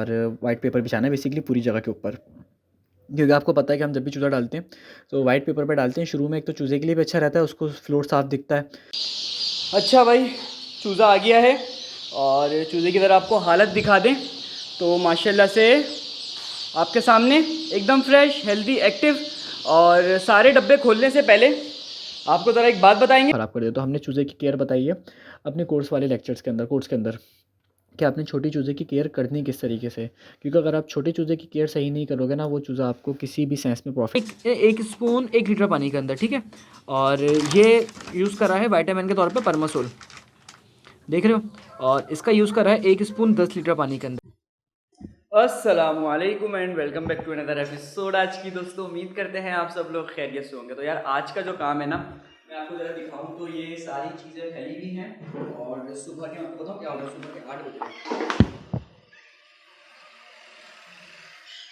और white paper बिछाना है बेसिकली पूरी जगह के ऊपर, क्योंकि आपको पता है कि हम जब भी चूज़ा डालते हैं तो वाइट पेपर पे डालते हैं। शुरू में एक तो चूज़े के लिए भी अच्छा रहता है, उसको फ्लोर साफ दिखता है। अच्छा भाई, चूज़ा आ गया है और चूज़े की तरह आपको हालत दिखा दें तो माशाल्लाह से आपके सामने एकदम फ्रेश, हेल्दी, एक्टिव। और सारे डब्बे खोलने से पहले आपको ज़रा एक बात बताएंगे, ख़राब कर दे। तो हमने चूज़े की केयर बताई है अपने कोर्स वाले लेक्चर्स के अंदर, कोर्स के अंदर, कि आपने छोटी चूज़े की केयर करनी किस तरीके से। क्योंकि अगर आप छोटे चूज़े की केयर सही नहीं करोगे ना, वो चूज़ा आपको किसी भी सेंस में प्रॉफिट एक स्पून 1 लीटर पानी के अंदर, ठीक है। और ये यूज़ कर रहा है विटामिन के तौर पे परमासोल, देख रहे हो, और इसका यूज़ कर रहा है 1 स्पून 10 लीटर पानी के अंदर। अस्सलामुअलैकुम and welcome back to another episode. आज की दोस्तों उम्मीद करते हैं आप सब लोग खैरियत से होंगे। तो यार आज का जो काम है ना, मैं आपको ज़रा दिखाऊं तो ये सारी चीज़ें फैली हुई हैं और सुबह के, आपको बताऊँ क्या हो रहा है, सुबह के 8 बजे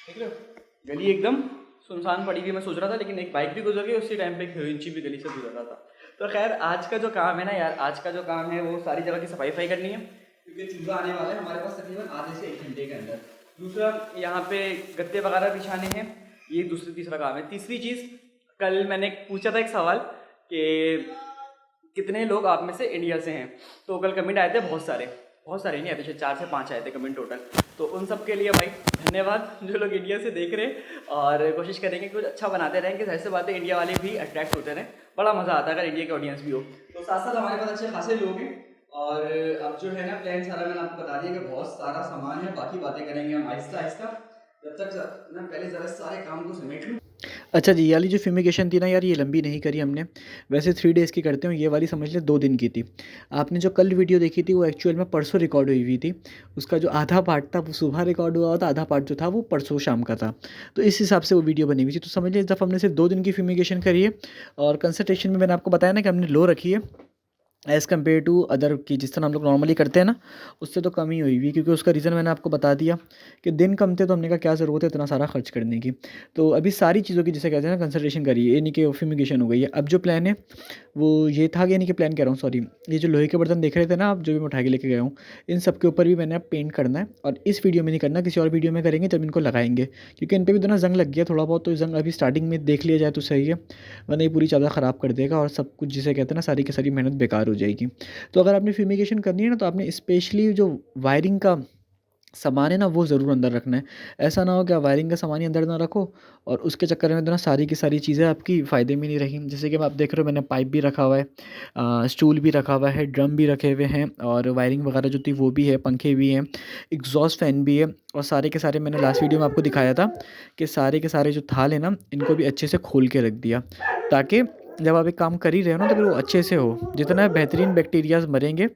देख रहे हो, गली एकदम सुनसान पड़ी हुई। मैं सोच रहा था लेकिन एक बाइक भी गुजर गई, उसी टाइम पे एक हीरोइंची भी गली से गुजर रहा था। तो खैर आज का जो काम है ना यार, आज का जो काम है वो सारी जगह की सफाई करनी है, क्योंकि चूज़ा आने वाला है हमारे पास तकरीबन आधे से 1 घंटे के अंदर। दूसरा, यहाँ पे गत्ते वगैरह बिछाने हैं, ये तीसरा काम है। तीसरी चीज़, कल मैंने पूछा था एक सवाल कि कितने लोग आप में से इंडिया से हैं, तो कल कमेंट आए थे बहुत सारे नहीं आए थे, 4 से 5 आए थे कमेंट टोटल। तो उन सब के लिए भाई धन्यवाद जो लोग इंडिया से देख रहे हैं, और कोशिश करेंगे कि कुछ अच्छा बनाते रहें कि जाहिर सी बात है इंडिया वाले भी अट्रैक्ट होते रहें। बड़ा मज़ा आता है अगर इंडिया के ऑडियंस भी हो। तो साथ साथ हमारे पास अच्छे खासे लोग हैं, और अब जो है ना प्लान सारा मैंने आपको बता दिया कि बहुत सारा सामान है, बाकी बातें करेंगे हम आहिस्ता आहिस्ता, जब तक मैं पहले ज़रा सारे काम को समेट लूँ। अच्छा जी, ये वाली जो फ्यूमिगेशन थी ना यार, ये लंबी नहीं करी हमने, वैसे 3 डेज़ की करते हो, ये वाली समझ ले 2 दिन की थी। आपने जो कल वीडियो देखी थी वो एक्चुअल में परसों रिकॉर्ड हुई थी। उसका जो आधा पार्ट था वो सुबह रिकॉर्ड हुआ था, आधा पार्ट जो था वो परसों शाम का था। तो इस हिसाब से वो वीडियो बनी हुई थी। तो समझ लीजिए इस दफ़ा हमने सिर्फ 2 दिन की फ्यूमिगेशन करी है, और कंसंट्रेशन में मैंने आपको बताया ना कि हमने लो रखी है एज़ कम्पेयर टू अदर की, जिस तरह हम लोग नॉर्मली करते हैं ना, उससे तो कम ही हुई हुई। क्योंकि उसका रीज़न मैंने आपको बता दिया कि दिन कम थे, तो हमने कहा क्या ज़रूरत है इतना सारा खर्च करने की। तो अभी सारी चीज़ों की जिसे कहते हैं ना कंसल्टेशन करिए, ये नहीं कि फ्यूमिगेशन हो गई है। अब जो प्लान है वो ये था कि, यानी कि प्लान कह रहा हूँ सॉरी, ये जो लोहे के बर्तन देख रहे थे ना आप, जो भी मैं उठा के लेके गया हूँ, इन सब के ऊपर भी मैंने अब पेंट करना है। और इस वीडियो में नहीं करना, किसी और वीडियो में करेंगे जब इनको लगाएंगे, क्योंकि इन पर भी तो ना जंग लग गया थोड़ा बहुत। तो जंग अभी स्टार्टिंग में देख लिया जाए तो सही है, वरना ये पूरी चादर ख़राब कर देगा और सब कुछ जिसे कहते हैं ना, सारी की सारी मेहनत बेकार हो जाएगी। तो अगर आपने फ्यूमिगेशन करनी है ना, तो आपने स्पेशली जो वायरिंग का सामान है ना वो ज़रूर अंदर रखना है। ऐसा ना हो कि आप वायरिंग का सामान ही अंदर ना रखो और उसके चक्कर में तो ना सारी की सारी चीज़ें आपकी फ़ायदे में नहीं रही। जैसे कि आप देख रहे हो, मैंने पाइप भी रखा हुआ है, स्टूल भी रखा हुआ है, ड्रम भी रखे हुए हैं, और वायरिंग वगैरह जो थी वो भी है, पंखे भी हैं, एग्जॉस्ट फ़ैन भी है। और सारे के सारे मैंने लास्ट वीडियो में आपको दिखाया था कि सारे के सारे जो थाल है ना, इनको भी अच्छे से खोल के रख दिया, ताकि जब आप एक काम कर ही रहे हो ना तो फिर वो अच्छे से हो। जितना बेहतरीन बैक्टीरियाज़ मरेंगे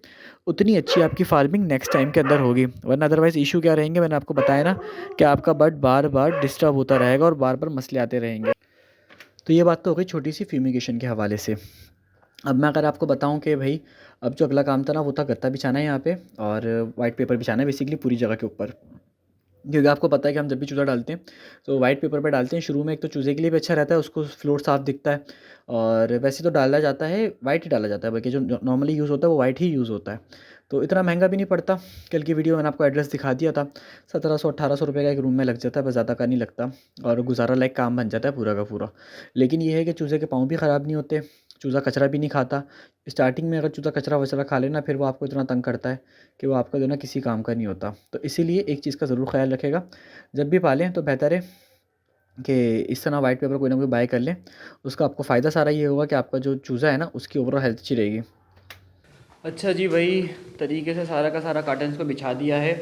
उतनी अच्छी आपकी फार्मिंग नेक्स्ट टाइम के अंदर होगी। वरना अदरवाइज़ इशू क्या रहेंगे, मैंने आपको बताया ना कि आपका बर्ड बार बार डिस्टर्ब होता रहेगा और बार बार मसले आते रहेंगे। तो ये बात तो हो गई छोटी सी फ्यूमिगेशन के हवाले से। अब मैं अगर आपको बताऊं कि भाई अब जो अगला काम था ना, वो था गत्ता बिछाना है यहाँ पे, और वाइट पेपर बिछाना है बेसिकली पूरी जगह के ऊपर। क्योंकि आपको पता है कि हम जब भी चूज़ा डालते हैं तो वाइट पेपर पे डालते हैं। शुरू में एक तो चूज़े के लिए भी अच्छा रहता है, उसको फ्लोर साफ़ दिखता है। और वैसे तो डाला जाता है वाइट ही डाला जाता है, बाकी जो नॉर्मली यूज़ होता है वो वाइट ही यूज़ होता है। तो इतना महंगा भी नहीं पड़ता। कल की वीडियो में मैंने आपको एड्रेस दिखा दिया था, 1700-1800 रुपये का एक रूम में लग जाता है, बस ज़्यादा का नहीं लगता, और गुजारा लायक काम बन जाता है पूरा का पूरा। लेकिन ये है कि चूज़े के पाँव भी ख़राब नहीं होते, चूज़ा कचरा भी नहीं खाता। स्टार्टिंग में अगर चूज़ा कचरा वचरा खा लेना, फिर वो आपको इतना तंग करता है कि वो आपका जो ना किसी काम का नहीं होता। तो इसीलिए एक चीज़ का ज़रूर ख्याल रखेगा, जब भी पालें तो बेहतर है कि इस तरह वाइट पेपर कोई ना कोई बाय कर लें। उसका आपको फ़ायदा सारा ये होगा कि आपका जो चूज़ा है ना, उसकी ओवरऑल हेल्थ अच्छी रहेगी। अच्छा जी, वही तरीके से सारा का सारा कार्टन्स को बिछा दिया है,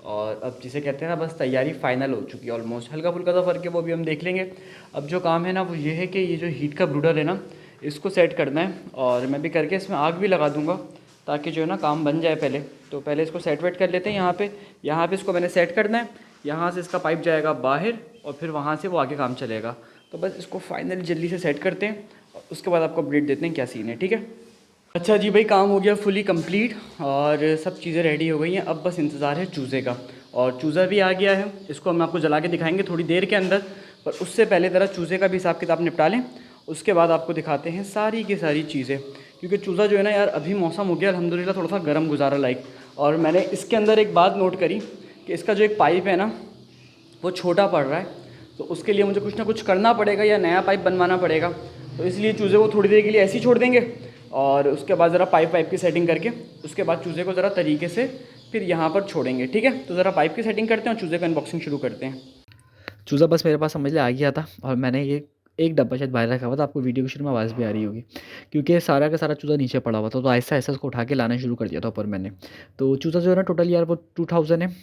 और अब जिसे कहते हैं ना, बस तैयारी फाइनल हो चुकी है ऑलमोस्ट। हल्का फुल्का सा फ़र्क है, वो भी हम देख लेंगे। अब जो काम है ना वो ये है कि ये जो हीट का ब्रूडर है ना, इसको सेट करना है, और मैं भी करके इसमें आग भी लगा दूँगा, ताकि जो है ना काम बन जाए पहले। तो पहले इसको सेट वेट कर लेते हैं। यहाँ पे इसको मैंने सेट करना है, यहाँ से इसका पाइप जाएगा बाहर, और फिर वहाँ से वो आगे काम चलेगा। तो बस इसको फाइनली जल्दी से सेट करते हैं, और उसके बाद आपको अपडेट देते हैं क्या सीन है, ठीक है। अच्छा जी भाई, काम हो गया फुली कंप्लीट, और सब चीज़ें रेडी हो गई हैं। अब बस इंतज़ार है चूज़े का, और चूज़ा भी आ गया है। इसको हम आपको जला के दिखाएंगे थोड़ी देर के अंदर, पर उससे पहले ज़रा चूज़े का भी हिसाब किताब निपटा लें, उसके बाद आपको दिखाते हैं सारी की सारी चीज़ें। क्योंकि चूज़ा जो है ना यार, अभी मौसम हो गया अल्हम्दुलिल्लाह थोड़ा सा गर्म गुजारा लाइक। और मैंने इसके अंदर एक बात नोट करी कि इसका जो एक पाइप है ना वो छोटा पड़ रहा है, तो उसके लिए मुझे कुछ ना कुछ करना पड़ेगा या नया पाइप बनवाना पड़ेगा। तो इसलिए चूज़े को थोड़ी देर के लिए ऐसे ही छोड़ देंगे और उसके बाद ज़रा पाइप की सेटिंग करके उसके बाद चूज़े को ज़रा तरीके से फिर यहाँ पर छोड़ेंगे। ठीक है, तो ज़रा पाइप की सेटिंग करते हैं और चूज़े का अनबॉक्सिंग शुरू करते हैं। चूज़ा बस मेरे पास समझ ले आ गया था और मैंने ये एक डब्बा शायद बाहर रखा हुआ था, आपको वीडियो के शुरू में आवाज़ भी आ रही होगी क्योंकि सारा का सारा चूज़ा नीचे पड़ा हुआ था। तो ऐसा ऐसा उसको उठा के लाना शुरू कर दिया था ऊपर मैंने। तो चूज़ा जो है ना टोटल यार वो 2000 है।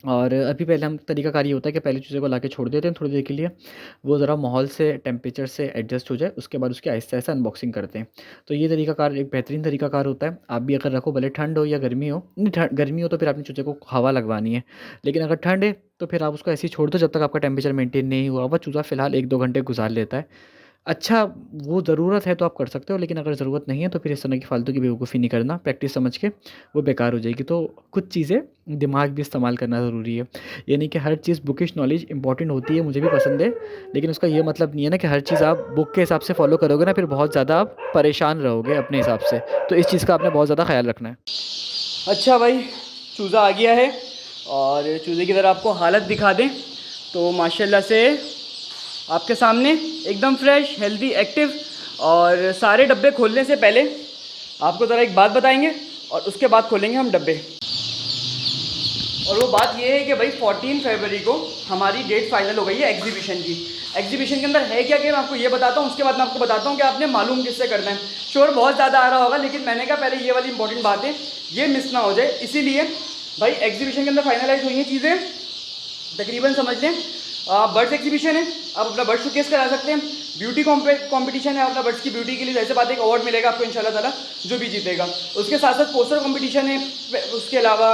और अभी पहले हम तरीकाकार ये होता है कि पहले चूज़े को लाके छोड़ देते हैं थोड़ी देर के लिए, वो ज़रा माहौल से टेम्परेचर से एडजस्ट हो जाए, उसके बाद उसकी आहिस्ता-आहिस्ता अनबॉक्सिंग करते हैं। तो ये तरीकाकार एक बेहतरीन तरीकाकार होता है। आप भी अगर रखो, भले ठंड हो या गर्मी हो, नहीं गर्मी हो तो फिर आपने चूज़े को हवा लगवानी है, लेकिन अगर ठंड है तो फिर आप उसको ऐसे ही छोड़ दो जब तक आपका टेम्परेचर मेंटेन नहीं हुआ। वो चूज़ा फ़िलहाल 1-2 घंटे गुज़ार लेता है। अच्छा, वो ज़रूरत है तो आप कर सकते हो, लेकिन अगर ज़रूरत नहीं है तो फिर इस तरह की फ़ालतू की बेवकूफ़ी नहीं करना, प्रैक्टिस समझ के वो बेकार हो जाएगी। तो कुछ चीज़ें दिमाग भी इस्तेमाल करना ज़रूरी है। ये नहीं कि हर चीज़ बुकिश नॉलेज इंपॉर्टेंट होती है, मुझे भी पसंद है, लेकिन उसका ये मतलब नहीं है ना कि हर चीज़ आप बुक के हिसाब से फ़ॉलो करोगे ना, फिर बहुत ज़्यादा आप परेशान रहोगे अपने हिसाब से। तो इस चीज़ का आपने बहुत ज़्यादा ख़्याल रखना है। अच्छा भाई, चूज़ा आ गया है और चूज़े की तरह आपको हालत दिखा दें तो माशाल्लाह से आपके सामने एकदम फ्रेश, हेल्दी, एक्टिव। और सारे डब्बे खोलने से पहले आपको ज़रा एक बात बताएंगे और उसके बाद खोलेंगे हम डब्बे। और वो बात ये है कि भाई 14 फरवरी को हमारी डेट फाइनल हो गई है एग्जीबिशन की। एग्जीबिशन के अंदर है क्या कि मैं आपको ये बताता हूँ, उसके बाद मैं आपको बताता हूँ कि आपने मालूम किससे करना है। शोर बहुत ज़्यादा आ रहा होगा, लेकिन मैंने कहा पहले ये वाली इंपॉर्टेंट बात है, ये मिस ना हो जाए, इसीलिए भाई एग्जीबिशन के अंदर फाइनलाइज हुई हैं चीज़ें तकरीबन। समझ लें बर्ड्स एग्जीबिशन है, आप अपना बर्ड शोकेस करा सकते हैं। ब्यूटी कंपटीशन है, अपना बर्ड्स की ब्यूटी के लिए जैसे बात एक अवार्ड मिलेगा आपको इंशाल्लाह ताला जो भी जीतेगा। उसके साथ साथ पोस्टर कंपटीशन है, उसके अलावा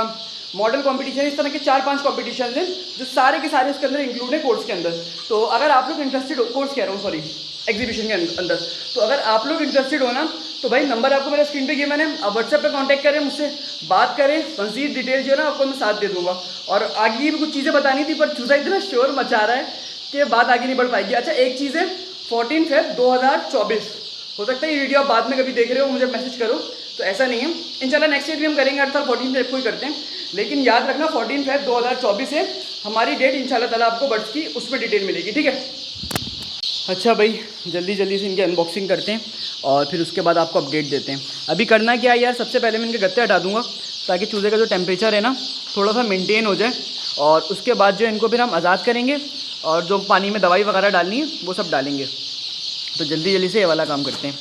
मॉडल कंपटीशन है। इस तरह के 4-5 कंपटीशन हैं जो सारे के सारे उसके अंदर इंक्लूड है कोर्स के अंदर। तो अगर आप लोग इंटरेस्टेड हो, कोर्स कह रहा हूँ सॉरी, एग्जीबिशन के अंदर, तो अगर आप लोग इंटरेस्टेड हो ना तो भाई नंबर आपको मेरा स्क्रीन पे किया मैंने, आप व्हाट्सएप पे कांटेक्ट करें, मुझसे बात करें, मज़ीद डिटेल जो है ना आपको मैं साथ दे दूंगा। और आगे भी कुछ चीज़ें बतानी थी पर चूज़ा इतना शोर मचा रहा है कि बात आगे नहीं बढ़ पाएगी। अच्छा, एक चीज़ है, 14 फेब 2024 हो सकता है ये वीडियो आप बाद में कभी देख रहे हो, मुझे मैसेज करो, तो ऐसा नहीं है। इंशाल्लाह नेक्स्ट ईयर भी हम करेंगे, हर साल 14 फेब को ही करते हैं, लेकिन याद रखना 14 फेब 2024 है हमारी डेट। इंशाल्लाह ताला आपको बर्ड्स की उसमें डिटेल मिलेगी, ठीक है। अच्छा भाई, जल्दी जल्दी से इनकी अनबॉक्सिंग करते हैं और फिर उसके बाद आपको अपडेट देते हैं। अभी करना क्या है यार, सबसे पहले मैं इनके गत्ते हटा दूंगा ताकि चूज़े का जो टेम्परेचर है ना थोड़ा सा मेंटेन हो जाए, और उसके बाद जो इनको फिर हम आज़ाद करेंगे और जो पानी में दवाई वगैरह डालनी है वो सब डालेंगे। तो जल्दी जल्दी से ये वाला काम करते हैं।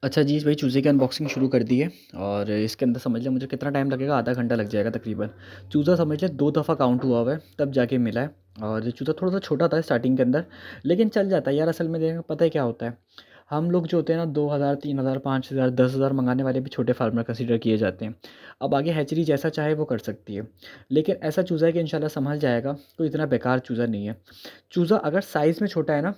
अच्छा जी, वही चूज़े की अनबॉक्सिंग शुरू कर दी है और इसके अंदर समझ लें मुझे कितना टाइम लगेगा, आधा घंटा लग जाएगा तकरीबन। चूज़ा समझ लें 2 दफ़ा काउंट हुआ हुआ है तब जाके मिला है। और ये चूज़ा थोड़ा सा छोटा था स्टार्टिंग के अंदर, लेकिन चल जाता है यार। असल में देखो पता है क्या होता है, हम लोग जो होते हैं ना 2000, 3000, 5000, 10,000 मंगाने वाले भी छोटे फार्मर कंसीडर किए जाते हैं। अब आगे हैचरी जैसा चाहे वो कर सकती है, लेकिन ऐसा चूज़ा है कि इंशाल्लाह संभल जाएगा, कोई इतना बेकार चूज़ा नहीं है। चूज़ा अगर साइज़ में छोटा है ना,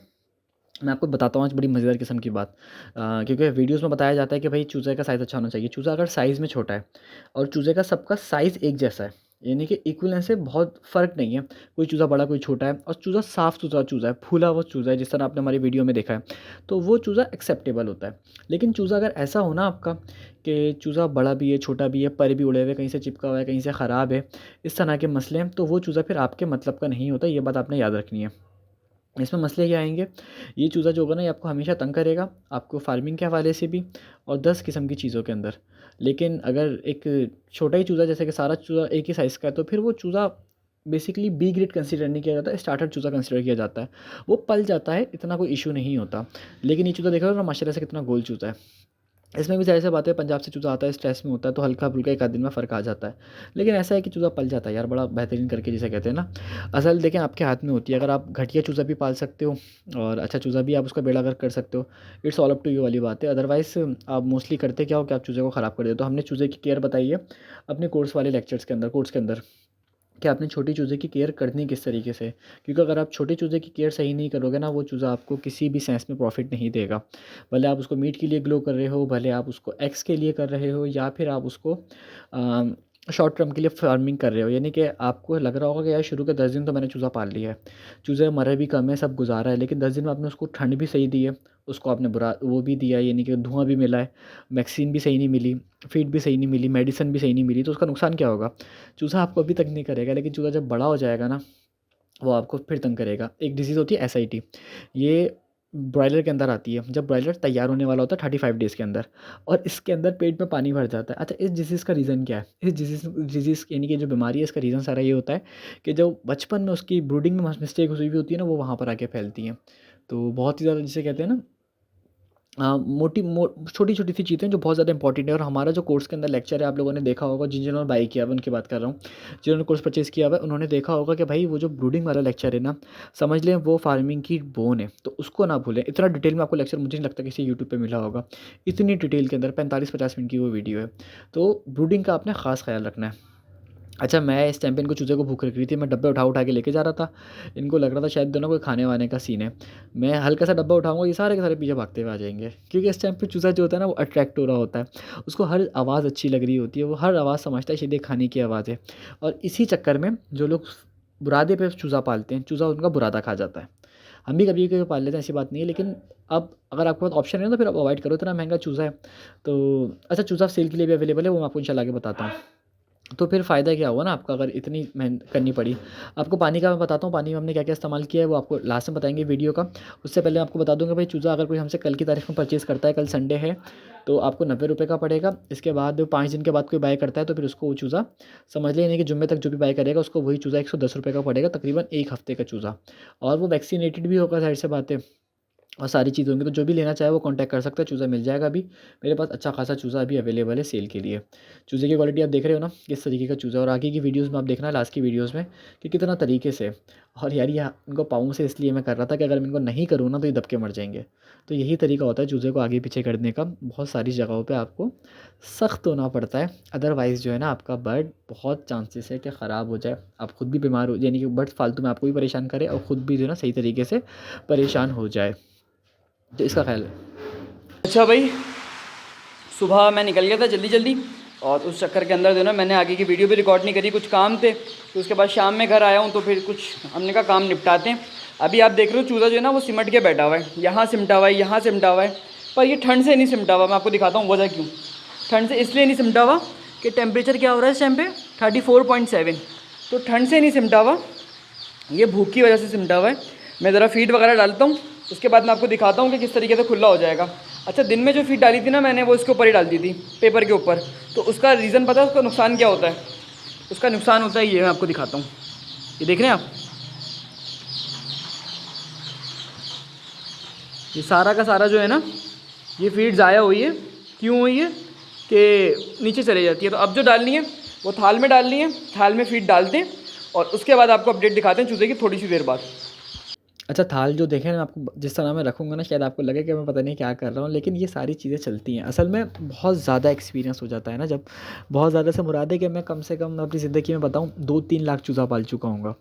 मैं आपको बताता हूँ आज बड़ी मज़ेदार किस्म की बात। क्योंकि वीडियोज़ में बताया जाता है कि भाई चूज़े का साइज़ अच्छा होना चाहिए। चूज़ा अगर साइज़ में छोटा है और चूज़े का सबका साइज़ एक जैसा है, यानी कि इक्विवेलेंस से बहुत फ़र्क नहीं है, कोई चूज़ा बड़ा कोई छोटा है और चूज़ा साफ़-सुथरा चूज़ा है, फूला हुआ चूज़ा है जिस तरह आपने हमारी वीडियो में देखा है, तो वो चूज़ा एक्सेप्टेबल होता है। लेकिन चूज़ा अगर ऐसा हो ना आपका कि चूज़ा बड़ा भी है, छोटा भी है, पर भी उड़े हुए, कहीं से चिपका हुआ है, कहीं से ख़राब है, इस तरह के मसले हैं, तो वो चूज़ा फिर आपके मतलब का नहीं होता। ये बात आपने याद रखनी है। इसमें मसले क्या आएँगे, ये चूज़ा जो होगा ना ये आपको हमेशा तंग करेगा, आपको फार्मिंग के हवाले से भी और 10 किस्म की चीज़ों के अंदर। लेकिन अगर एक छोटा ही चूज़ा, जैसे कि सारा चूज़ा एक ही साइज़ का है, तो फिर वो चूज़ा बेसिकली बी ग्रेड कंसीडर नहीं किया जाता, स्टार्टर चूज़ा कंसीडर किया जाता है। वो पल जाता है, इतना कोई इश्यू नहीं होता। लेकिन ये चूज़ा देख रहे हो ना माशाल्लाह से कितना गोल चूज़ा है। इसमें भी ज़ाहिर-सी बात है, पंजाब से चूज़ा आता है, स्ट्रेस में होता है, तो हल्का-फुल्का एक आध दिन में फ़र्क आ जाता है। लेकिन ऐसा है कि चूज़ा पल जाता है यार, बड़ा बेहतरीन करके जिसे कहते हैं ना। असल देखें आपके हाथ में होती है, अगर आप घटिया चूज़ा भी पाल सकते हो और अच्छा चूज़ा भी आप उसका बेड़ा गर्क कर सकते हो। It's all up to you वाली बात है। अदरवाइज़ आप मोस्टली करते क्या हो कि आप चूज़े को ख़राब कर देते हो। तो हमने चूज़े की केयर बताई है अपने कोर्स वाले लेक्चर्स के अंदर, कोर्स के अंदर। कि आपने छोटी चूज़े की केयर करनी किस तरीके से, क्योंकि अगर आप छोटे चूज़े की केयर सही नहीं करोगे ना, वो चूज़ा आपको किसी भी सेंस में प्रॉफिट नहीं देगा। भले आप उसको मीट के लिए ग्रो कर रहे हो, भले आप उसको एग्स के लिए कर रहे हो, या फिर आप उसको शॉर्ट टर्म के लिए फार्मिंग कर रहे हो। यानी कि आपको लग रहा होगा कि यार शुरू के 10 दिन तो मैंने चूज़ा पाल लिया है, चूज़े मरे भी कम है, सब गुजारा है, लेकिन 10 दिन में आपने उसको ठंड भी सही दी है, उसको आपने बुरा वो भी दिया, यानी कि धुआं भी मिला है, वैक्सीन भी सही नहीं मिली, फीड भी सही नहीं मिली, मेडिसिन भी सही नहीं मिली, तो उसका नुकसान क्या होगा? चूज़ा आपको अभी तक नहीं करेगा, लेकिन चूज़ा जब बड़ा हो जाएगा ना, वो आपको फिर तंग करेगा। एक डिज़ीज़ होती है एसआईटी, ये ब्रॉयलर के अंदर आती है, जब ब्रॉयलर तैयार होने वाला होता है 35 डेज़ के अंदर, और इसके अंदर पेट में पानी भर जाता है। अच्छा, इस डिज़ीज़ का रीज़न क्या है? इस डिज़ीज़ यानी कि जो बीमारी है, इसका रीज़न सारा ये होता है कि जो बचपन में उसकी ब्रूडिंग में मिस्टेक हुई हुई होती है ना, वो वहाँ पर आके फैलती हैं। तो बहुत ही ज़्यादा जिसे कहते हैं ना, छोटी-छोटी सी चीज़ें जो बहुत ज़्यादा इंपॉर्टेंट है, और हमारा जो कोर्स के अंदर लेक्चर है, आप लोगों ने देखा होगा, जिन्होंने बाय किया हुआ है उनकी बात कर रहा हूँ। जिन्होंने कोर्स परचेज़ किया हुआ है, उन्होंने देखा होगा कि भाई वो जो ब्रूडिंग वाला लेक्चर है ना, समझ लें वो फार्मिंग की बोन है, तो उसको ना भूलें। इतना डिटेल में आपको लेक्चर मुझे नहीं लगता किसी यूट्यूब पे मिला होगा। इतनी डिटेल के अंदर 45-50 मिनट की वो वीडियो है। तो ब्रूडिंग का आपने ख़ास ख़्याल रखना है। अच्छा, मैं इस टाइम पे इनको चूज़े को भूख लग रही थी, मैं डब्बे उठा के लेके जा रहा था। इनको लग रहा था शायद दोनों कोई खाने-वाने का सीन है। मैं हल्का सा डब्बा उठाऊँगा, ये सारे के सारे पीछे भागते हुए आ जाएँगे, क्योंकि इस टाइम पे चूज़ा जो होता है ना, वो अट्रैक्ट हो रहा होता है। उसको हर आवाज़ अच्छी लग रही होती है, वो हर आवाज़ समझता है शायद ये खाने की आवाज़ है, और इसी चक्कर में जो लोग बुरादे पे चूज़ा पालते हैं, चूज़ा उनका बुरादा खा जाता है। हम भी कभी-कभी पाल लेते हैं, ऐसी बात नहीं है, लेकिन अब अगर आपके पास ऑप्शन है ना, तो फिर आप अवॉइड करो, इतना महँगा चूज़ा है। तो अच्छा, चूज़ा सेल के लिए भी अवेलेबल है, वो मैं आपको इंशाल्लाह आगे बताता हूँ। तो फिर फ़ायदा क्या हुआ ना आपका, अगर इतनी मेहनत करनी पड़ी। आपको पानी का मैं बताता हूँ, पानी में हमने क्या-क्या इस्तेमाल किया है, वो आपको लास्ट में बताएँगे वीडियो का। उससे पहले आपको बता दूँ कि भाई चूज़ा अगर कोई हमसे कल की तारीख़ में परचेज़ करता है, कल संडे है, तो आपको 90 रुपए का पड़ेगा। इसके बाद 5 दिन के बाद कोई बाय करता है, तो फिर उसको वो चूज़ा समझ लें, यानी कि जुम्मे तक जो भी बाय करेगा, उसको वही चूज़ा 110 रुपए का पड़ेगा, तकरीबन 1 हफ़्ते का चूज़ा। और वो वैक्सीनेटेड भी होगा, ज़ाहिर सी बात है। और सारी चीज़ें होंगी, तो जो भी लेना चाहे वो कॉन्टैक्ट कर सकता है, चूज़ा मिल जाएगा अभी। मेरे पास अच्छा खासा चूज़ा अभी अवेलेबल है सेल के लिए। चूज़े की क्वालिटी आप देख रहे हो ना, किस तरीके का चूज़ा है, और आगे की वीडियोज़ में आप देखना, लास्ट की वीडियोज़ में, कि कितना तरीके से। और यार ये इनको पाँव से इसलिए मैं कर रहा था कि अगर मैं इनको नहीं करूँ ना, तो ये दब के मर जाएँगे। तो यही तरीका होता है चूज़े को आगे पीछे करने का। बहुत सारी जगहों पे आपको सख्त होना पड़ता है, अदरवाइज़ जो है ना, आपका बर्ड बहुत चांसेस है कि ख़राब हो जाए। आप खुद भी बीमार हो, यानी कि बर्ड फालतू में आपको भी परेशान करे, और खुद भी जो है ना सही तरीके से परेशान हो जाए। तो इसका ख़्याल है। अच्छा भाई, सुबह मैं निकल गया था जल्दी जल्दी, और उस चक्कर के अंदर जो है ना, मैंने आगे की वीडियो भी रिकॉर्ड नहीं करी, कुछ काम थे। तो उसके बाद शाम में घर आया हूँ, तो फिर कुछ हमने का काम निपटाते हैं। अभी आप देख रहे हो चूज़ा जो है ना, वो सिमट के बैठा हुआ है, यहाँ सिमटा हुआ है, यहाँ सिमटा हुआ है, पर ये ठंड से नहीं सिमटा हुआ। मैं आपको दिखाता हूँ वजह क्यों। ठंड से इसलिए नहीं सिमटा हुआ कि टेम्परेचर क्या हो रहा है इस टाइम पे, 34.7। तो ठंड से नहीं सिमटा हुआ, ये भूख की वजह से सिमटा हुआ है। मैं ज़रा फीड वगैरह डालता हूँ, उसके बाद मैं आपको दिखाता हूँ कि किस तरीके से खुला हो जाएगा। अच्छा, दिन में जो फीड डाली थी ना मैंने, वो इसके ऊपर ही डाल दी थी, पेपर के ऊपर। तो उसका रीज़न पता है, उसका नुकसान क्या होता है? उसका नुकसान होता है ये, मैं आपको दिखाता हूँ। ये देख रहे हैं आप, ये सारा का सारा जो है ना, ये फीड ज़ाया हुई है। क्यों हुई है? कि नीचे चली जाती है। तो अब जो डालनी है वो थाल में डालनी है, थाल में फीड डालते हैं, और उसके बाद आपको अपडेट दिखाते हैं चूज़े की थोड़ी सी देर बाद। अच्छा, थाल जो देखें ना, आपको जिस तरह मैं रखूँगा ना, शायद आपको लगे कि मैं पता नहीं क्या कर रहा हूँ, लेकिन ये सारी चीज़ें चलती हैं। असल में बहुत ज़्यादा एक्सपीरियंस हो जाता है ना जब, बहुत ज़्यादा से मुराद है कि मैं कम से कम अपनी ज़िंदगी में बताऊँ 2-3 लाख चूज़ा पाल चुका हूँगा।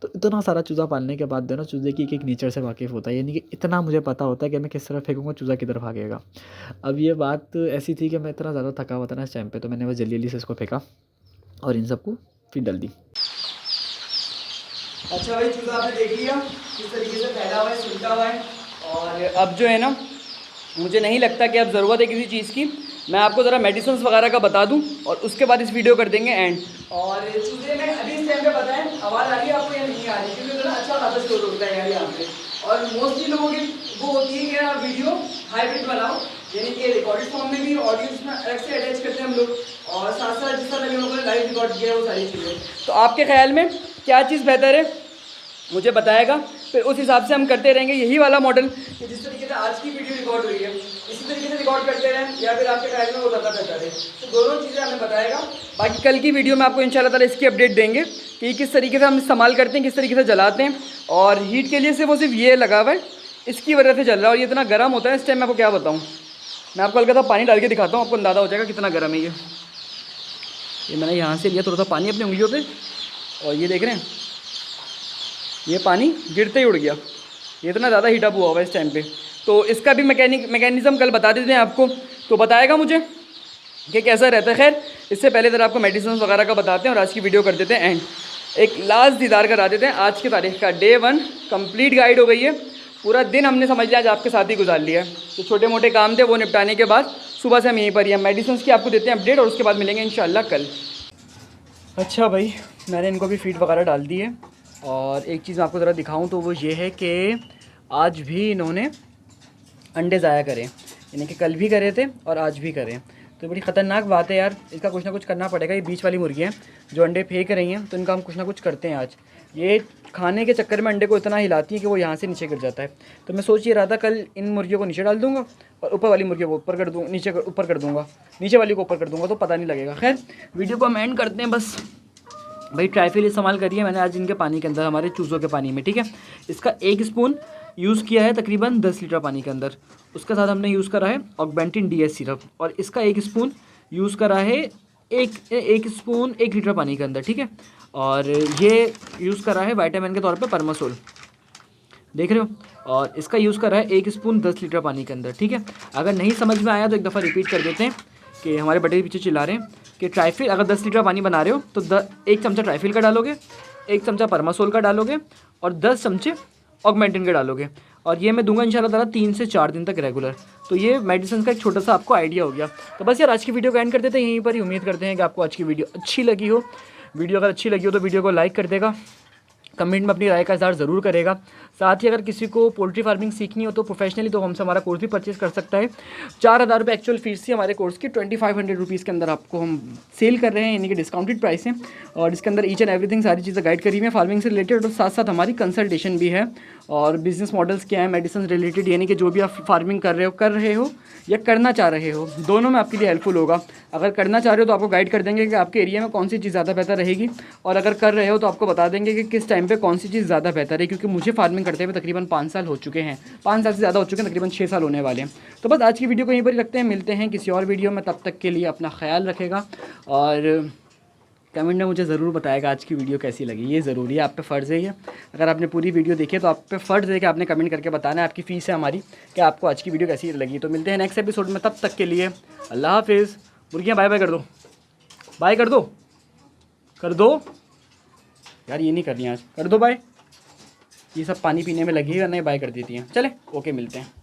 तो इतना सारा चूज़ा पालने के बाद जो है ना, चूज़े की एक-एक नेचर से वाकिफ़ होता है, यानी कि इतना मुझे पता होता है कि मैं किस तरफ फेंकूँगा, चूज़ा किधर भागेगा। अब ये बात ऐसी थी कि मैं इतना ज़्यादा थका हुआ था ना इस टाइम पे, तो मैंने बस जल्दी-जल्दी से इसको फेंका और इन सबको फीड डाल दी। अच्छा भाई, चूज़ा आपने देख लिया किस तरीके से फैला हुआ है, सुलटा हुआ है। और अब जो है ना, मुझे नहीं लगता कि अब ज़रूरत है किसी चीज़ की। मैं आपको ज़रा मेडिसिन वगैरह का बता दूं, और उसके बाद इस वीडियो कर देंगे एंड। और चूज़े में अभी इस टाइम पे बताएं, आवाज़ आ रही है आपको या नहीं आ रही? क्योंकि तो ना अच्छा खासा शोर होता है यार यहाँ पे। और मोस्टली लोगों की वो होती है कि यार वीडियो हाइब्रिड बनाओ, यानी कि रिकॉर्डेड फॉर्म में भी ऑडियो में अलग से अटैच करते हैं हम लोग, और साथ साथ जिस तरह हम लोगों ने लाइव रिकॉर्ड किया है वो सारी चीज़ें। तो आपके ख्याल में क्या चीज़ बेहतर है, मुझे बताएगा, फिर उस हिसाब से हम करते रहेंगे यही वाला मॉडल कि जिस तरीके से आज की वीडियो रिकॉर्ड हुई है इसी तरीके से रिकॉर्ड करते रहें, या फिर आपके ख्याल में वो ज़्यादा बेहतर है। तो दोनों चीज़ें हमें बताएगा। बाकी कल की वीडियो में आपको इंशाल्लाह ताला इसकी अपडेट देंगे कि किस तरीके से हम इस्तेमाल करते हैं, किस तरीके से जलाते हैं। और हीट के लिए से वो सिर्फ ये लगा हुआ है, इसकी वजह से जल रहा है, और ये इतना गर्म होता है इस टाइम। मैं आपको क्या बताऊँ, मैं आपको हल्का सा पानी डाल के दिखाता हूँ, आपको अंदाज़ा हो जाएगा कितना गर्म है ये। मैंने यहाँ से लिया थोड़ा सा पानी अपनी उंगलियों पर, और ये देख रहे हैं, ये पानी गिरते ही उड़ गया, ये इतना ज़्यादा हीटअप हुआ हुआ है इस टाइम पे। तो इसका भी मैकेनिज़्म कल बता देते हैं आपको, तो बताएगा मुझे कि कैसा रहता है। खैर इससे पहले ज़रा आपको मेडिसिन वगैरह का बताते हैं और आज की वीडियो कर देते हैं एंड। एक लास्ट दीदार करा देते हैं आज की तारीख का। डे 1 कंप्लीट गाइड हो गई है, पूरा दिन हमने समझ लिया आज आपके साथ ही गुजार लिया है। तो छोटे मोटे काम थे वो निपटाने के बाद सुबह से हम यहीं पर ही हैं। मेडिसिन की आपको देते हैं अपडेट और उसके बाद मिलेंगे इंशाल्लाह कल। अच्छा भाई, मैंने इनको भी फीड वगैरह डाल दी है और एक चीज़ मैं आपको ज़रा दिखाऊं तो वो ये है कि आज भी इन्होंने अंडे ज़ाया करे, यानी कि कल भी करे थे और आज भी करें। तो बड़ी ख़तरनाक बात है यार, इसका कुछ ना कुछ करना पड़ेगा। ये बीच वाली मुर्गियाँ जो अंडे फेंक रही हैं तो इनका हम कुछ ना कुछ करते हैं आज। ये खाने के चक्कर में अंडे को इतना हिलाती है कि वो यहाँ से नीचे गिर जाता है। तो मैं सोच ये रहा था कल इन मुर्गियों को नीचे डाल दूँगा और ऊपर वाली मुर्गियों को ऊपर कर दूँ, ऊपर कर दूँगा, नीचे वाली को ऊपर कर दूँगा तो पता नहीं लगेगा। खैर वीडियो को हम एंड करते हैं बस। भाई ट्राइफिल इस्तेमाल करिए मैंने आज इनके पानी के अंदर, हमारे चूज़ों के पानी में, ठीक है। इसका 1 स्पून यूज़ किया है तकरीबन 10 लीटर पानी के अंदर। उसके साथ हमने यूज़ करा है ऑगमेंटिन DS सिरप और इसका 1 स्पून यूज़ करा है एक स्पून 1 लीटर पानी के अंदर, ठीक है। और ये यूज़ करा है विटामिन के तौर पे परमासोल, देख रहे हो। और इसका यूज़ करा है 1 स्पून 10 लीटर पानी के अंदर, ठीक है। अगर नहीं समझ में आया तो एक दफ़ा रिपीट कर देते हैं कि हमारे बड़े पीछे चिल्ला रहे हैं कि ट्राइफिल अगर 10 लीटर पानी बना रहे हो तो 1 चमचा ट्राइफिल का डालोगे, 1 चमचा परमासोल का डालोगे और 10 चमचे ऑगमेंटिन के डालोगे। और ये मैं दूंगा इंशाल्लाह ताला 3 से 4 दिन तक रेगुलर। तो ये मेडिसिन का एक छोटा सा आपको आइडिया हो गया। तो बस यार आज की वीडियो को एंड कर देते हैं यहीं पर ही। उम्मीद करते हैं कि आपको आज की वीडियो अच्छी लगी हो। वीडियो अगर अच्छी लगी हो तो वीडियो को लाइक कर देगा, कमेंट में अपनी राय का इज़हार ज़रूर करेगा। साथ ही अगर किसी को पोल्ट्री फार्मिंग सीखनी हो तो प्रोफेशनली तो हमसे हमारा कोर्स भी परचेज कर सकता है। 4000 रुपये एक्चुअल फीस थी हमारे कोर्स की, 2500 रुपीज़ के अंदर आपको हम सेल कर रहे हैं, यानी कि डिस्काउंटेड प्राइस है। और इसके अंदर ईच एंड एवरीथिंग सारी चीज़ें गाइड करी हुई है फार्मिंग से रिलेटेड और साथ साथ हमारी कंसल्टेशन भी है। और बिजनेस मॉडल्स क्या है मेडिसिन रिलेटेड, यानी कि जो भी आप फार्मिंग कर रहे हो या करना चाह रहे हो, दोनों में आपके लिए हेल्पफुल होगा। अगर करना चाह रहे हो तो आपको गाइड कर देंगे कि आपके एरिया में कौन सी चीज़ ज़्यादा बेहतर रहेगी, और अगर कर रहे हो तो आपको बता देंगे कि किस टाइम पे कौन सी चीज़ ज़्यादा बेहतर है। क्योंकि मुझे फार्मिंग करते हुए तकरीबन 5 साल हो चुके हैं, 5 साल से ज़्यादा हो चुके हैं, तकरीबन 6 साल होने वाले हैं। तो बस आज की वीडियो को यहीं पर ही रखते हैं, मिलते हैं किसी और वीडियो में। तब तक के लिए अपना ख्याल रखेगा और कमेंट में मुझे ज़रूर बताएगा आज की वीडियो कैसी लगी। ये ज़रूरी है, आप पे फ़र्ज़ है ये। अगर आपने पूरी वीडियो देखी है तो आप पे फ़र्ज़ है कि आपने कमेंट करके बताना है, आपकी फ़ीस है हमारी, कि आपको आज की वीडियो कैसी लगी। तो मिलते हैं नेक्स्ट एपिसोड में, तब तक के लिए अल्लाह हाफिज़। मुर्गियाँ बाय बाय कर दो, बाय कर दो, कर दो यार, ये नहीं करनी आज, कर दो बाय। ये सब पानी पीने में लगी है, नहीं बाय कर देती हैं। चले ओके, मिलते हैं।